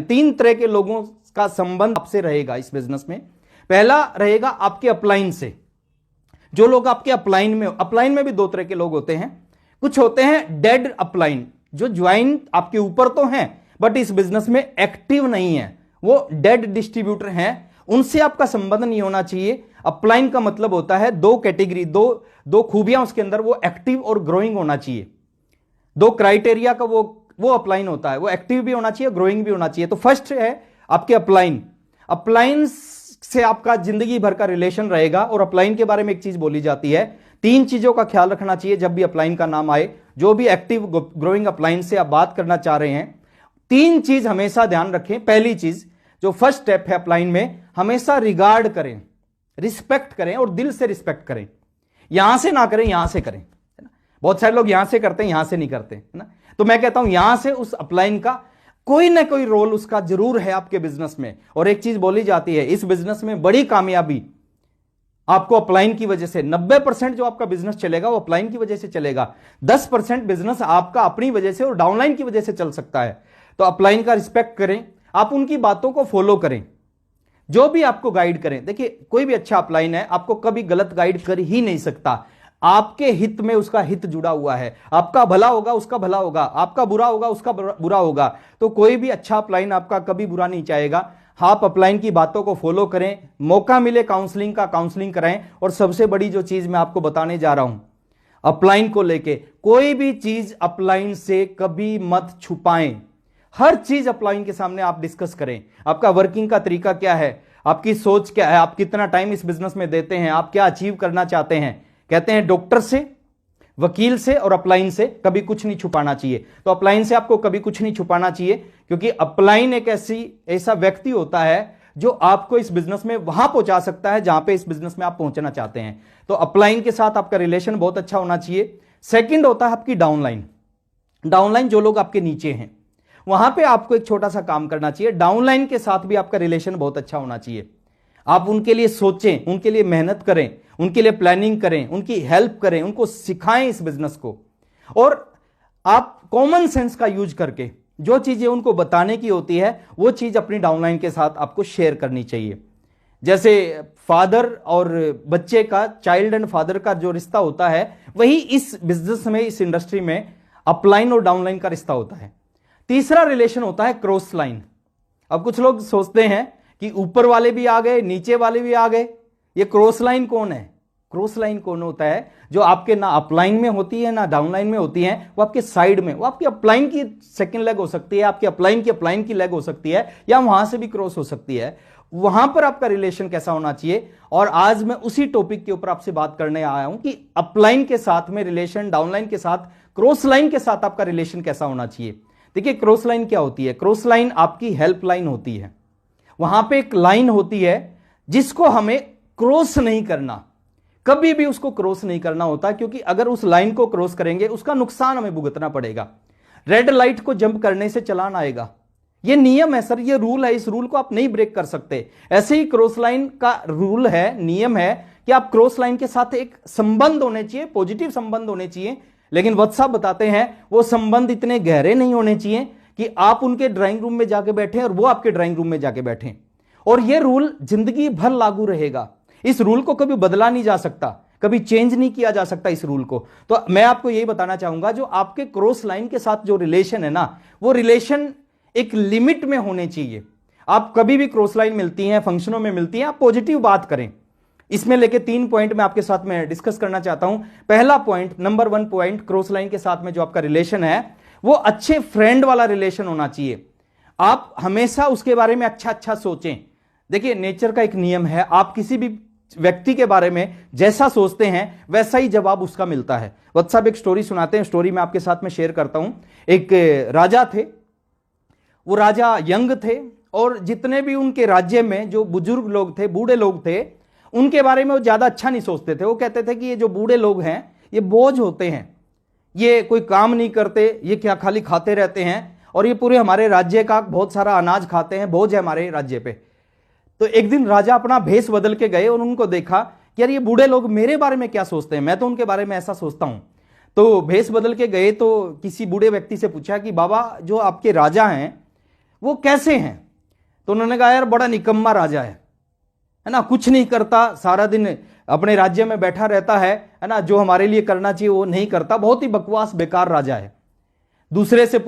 तीन तरह के लोगों का संबंध आपसे रहेगा इस बिजनेस में। पहला रहेगा आपके अपलाइन से। जो लोग आपके अपलाइन में भी दो तरह के लोग होते हैं। कुछ होते हैं डेड अपलाइन, जो ज्वाइन आपके ऊपर तो हैं बट इस बिजनेस में एक्टिव नहीं है, वो डेड डिस्ट्रीब्यूटर हैं, उनसे आपका संबंध नहीं होना चाहिए। अपलाइन का मतलब होता है दो कैटेगरी, दो खूबियां उसके अंदर, वो एक्टिव और ग्रोइंग होना चाहिए। दो क्राइटेरिया का वो अपलाइन होता है, वो एक्टिव भी होना चाहिए, ग्रोइंग भी होना चाहिए। तो फर्स्ट है आपके अपलाइन। अपलाइन से आपका जिंदगी भर का रिलेशन रहेगा। और अपलाइन के बारे में एक चीज बोली जाती है, तीन चीजों का ख्याल रखना चाहिए जब भी अपलाइन का नाम आए। जो भी एक्टिव ग्रोइंग अपलाइन से आप बात करना चाह रहे हैं, तीन चीज हमेशा ध्यान रखें। पहली चीज, जो फर्स्ट स्टेप है अपलाइन में, हमेशा रिगार्ड करें, रिस्पेक्ट करें और दिल से रिस्पेक्ट करें। यहां से ना करें, यहां से करें, है ना। बहुत सारे लोग यहां से करते हैं, यहां से नहीं करते, है ना। तो मैं कहता हूं यहां से उस अपलाइन का कोई ना कोई रोल उसका जरूर है आपके बिजनेस में। और एक चीज बोली जाती है, इस बिजनेस में बड़ी कामयाबी आपको अपलाइन की वजह से, 90% जो आपका बिजनेस चलेगा वो अपलाइन की वजह से चलेगा। 10% बिजनेस आपका अपनी वजह से और डाउनलाइन की वजह से चल सकता है। तो अपलाइन का रिस्पेक्ट करें, आप उनकी बातों को फॉलो करें, जो भी आपको गाइड करें। देखिए, कोई भी अच्छा अपलाइन है आपको कभी गलत गाइड कर ही नहीं सकता। आपके हित में उसका हित जुड़ा हुआ है। आपका भला होगा उसका भला होगा, आपका बुरा होगा उसका बुरा होगा। तो कोई भी अच्छा अपलाइन आपका कभी बुरा नहीं चाहेगा। आप अपलाइन की बातों को फॉलो करें, मौका मिले काउंसलिंग का, काउंसलिंग कराएं। और सबसे बड़ी जो चीज मैं आपको बताने जा रहा हूं अपलाइन को लेके, कोई भी चीज अपलाइन से कभी मत छुपाएं। हर चीज अपलाइन के सामने आप डिस्कस करें। आपका वर्किंग का तरीका क्या है, आपकी सोच क्या है, आप कितना टाइम इस बिजनेस में देते हैं, आप क्या अचीव करना चाहते हैं। कहते हैं डॉक्टर से, वकील से और अपलाइन से कभी कुछ नहीं छुपाना चाहिए। तो अपलाइन से आपको कभी कुछ नहीं छुपाना चाहिए, क्योंकि अपलाइन एक ऐसा व्यक्ति होता है जो आपको इस बिजनेस में वहां पहुंचा सकता है जहां पे इस बिजनेस में आप पहुंचना चाहते हैं। तो अपलाइन के साथ आपका रिलेशन बहुत अच्छा होना चाहिए। सेकंड होता है आपकी डाउनलाइन। डाउनलाइन जो लोग आपके नीचे हैं, वहां पे आपको एक छोटा सा काम करना चाहिए। डाउनलाइन के साथ भी आपका रिलेशन बहुत अच्छा होना चाहिए। आप उनके लिए सोचें, उनके लिए मेहनत करें, उनके लिए प्लानिंग करें, उनकी हेल्प करें, उनको सिखाएं इस बिजनेस को। और आप कॉमन सेंस का यूज करके जो चीजें उनको बताने की होती है वो चीज अपनी डाउनलाइन के साथ आपको शेयर करनी चाहिए। जैसे फादर और बच्चे का, चाइल्ड एंड फादर का जो रिश्ता होता है, वही इस बिजनेस में, इस इंडस्ट्री में अपलाइन और डाउनलाइन का रिश्ता होता है। तीसरा रिलेशन होता है क्रॉस लाइन। अब कुछ लोग सोचते हैं कि ऊपर वाले भी आ गए, नीचे वाले भी आ गए, ये क्रॉस लाइन कौन है? क्रॉस लाइन कौन होता है? जो आपके ना अपलाइन में होती है ना डाउनलाइन में होती है, वो आपके साइड में, वो आपकी अपलाइन की सेकंड लेग हो सकती है, आपके अपलाइन की लेग हो सकती है, या वहां से भी क्रॉस हो सकती है। वहां पर आपका रिलेशन कैसा होना चाहिए। और आज मैं उसी टॉपिक के ऊपर आपसे बात करने आया हूं कि अपलाइन के साथ में रिलेशन, डाउनलाइन के साथ, क्रॉस लाइन के साथ आपका रिलेशन कैसा होना चाहिए। देखिए, क्रॉस लाइन क्या होती है? क्रॉस लाइन आपकी हेल्प लाइन होती है। वहां पे एक लाइन होती है जिसको हमें क्रॉस नहीं करना, कभी भी उसको क्रॉस नहीं करना होता, क्योंकि अगर उस लाइन को क्रॉस करेंगे उसका नुकसान हमें भुगतना पड़ेगा। रेड लाइट को जंप करने से चालान आएगा, ये नियम है सर, ये रूल है, इस रूल को आप नहीं ब्रेक कर सकते। ऐसे ही क्रॉस लाइन का रूल है, नियम है कि आप क्रॉस लाइन के साथ एक संबंध होने चाहिए, पॉजिटिव संबंध होने चाहिए। लेकिन वत्स साहब बताते हैं वो संबंध इतने गहरे नहीं होने चाहिए कि आप उनके ड्राइंग रूम में जाके बैठे और वो आपके ड्राइंग रूम में जाके बैठे। और ये रूल जिंदगी भर लागू रहेगा। इस रूल को कभी बदला नहीं जा सकता, कभी चेंज नहीं किया जा सकता इस रूल को। तो मैं आपको यही बताना चाहूंगा, जो आपके क्रॉस लाइन के साथ जो रिलेशन है ना, वो रिलेशन एक लिमिट में होने चाहिए। आप कभी भी क्रॉस लाइन मिलती हैं, फंक्शनों में मिलती हैं, आप पॉजिटिव बात करें। इसमें लेके 3 पॉइंट मैं आपके साथ में डिस्कस करना चाहता हूं। पहला point, number 1 point, cross line के साथ में जो आपका रिलेशन है वो अच्छे फ्रेंड वाला रिलेशन होना चाहिए। आप हमेशा उसके बारे में अच्छा अच्छा सोचें। देखिए, नेचर का एक नियम है, आप किसी भी व्यक्ति के बारे में जैसा सोचते हैं वैसा ही जवाब उसका मिलता है। वत्स साहब एक स्टोरी सुनाते हैं, स्टोरी मैं आपके साथ में शेयर करता हूं। एक राजा थे, वो राजा यंग थे, और जितने भी उनके राज्य में जो बुजुर्ग लोग थे, बूढ़े लोग थे, उनके बारे में वो ज्यादा अच्छा नहीं सोचते थे। वो कहते थे कि ये जो बूढ़े लोग हैं ये बोझ होते हैं, ये कोई काम नहीं करते, ये क्या खाली खाते रहते हैं, और ये पूरे हमारे राज्य का बहुत सारा अनाज खाते हैं, बोझ है हमारे राज्य पे। तो एक दिन राजा अपना भेष बदल के गए और उनको देखा कि यार ये बूढ़े लोग मेरे बारे में क्या सोचते हैं, मैं तो उनके बारे में ऐसा सोचता हूं। तो भेष बदल के गए तो किसी बूढ़े व्यक्ति से पूछा कि बाबा, जो आपके राजा हैं वो कैसे हैं? तो उन्होंने कहा यार बड़ा निकम्मा राजा है ना, कुछ नहीं करता, सारा दिन अपने राज्य में बैठा रहता है ना, जो हमारे लिए करना चाहिए वो नहीं करता, बहुत ही बकवास बेकार राजा है। दूसरे से